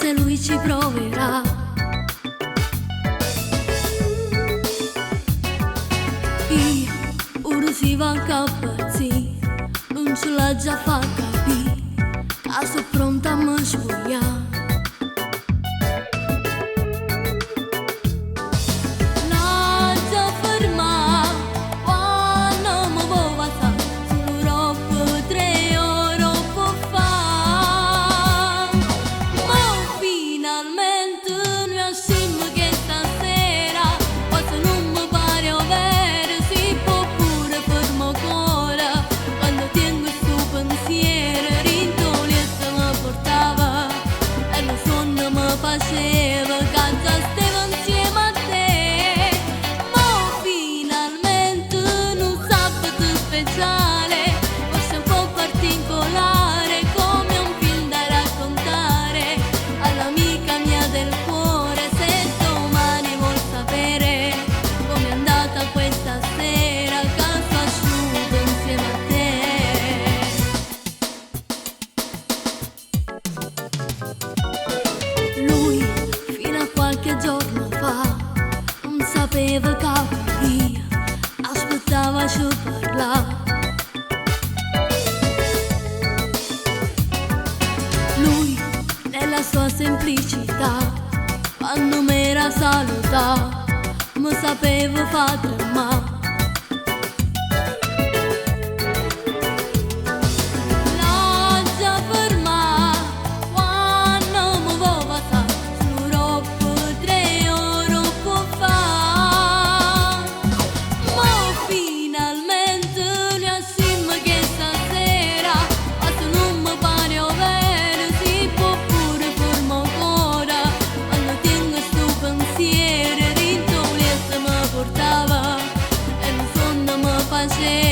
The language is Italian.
se lui ci proverà. Io ora si va a impazzire, non ce l'ha già fa capire che sono pronta a me spogliare. Faceva canza steva insieme a te, ma finalmente un sabato speciale possiamo un po' farti incolare come un film da raccontare all'amica mia del cuore. Se domani vuol sapere com'è andata questa sera, canto asciutto insieme a te. Lui fino a qualche giorno fa non sapeva capire, aspettava ci parlare. Lui nella sua semplicità, quando m'era salutato, mi sapeva far tremare. Faceva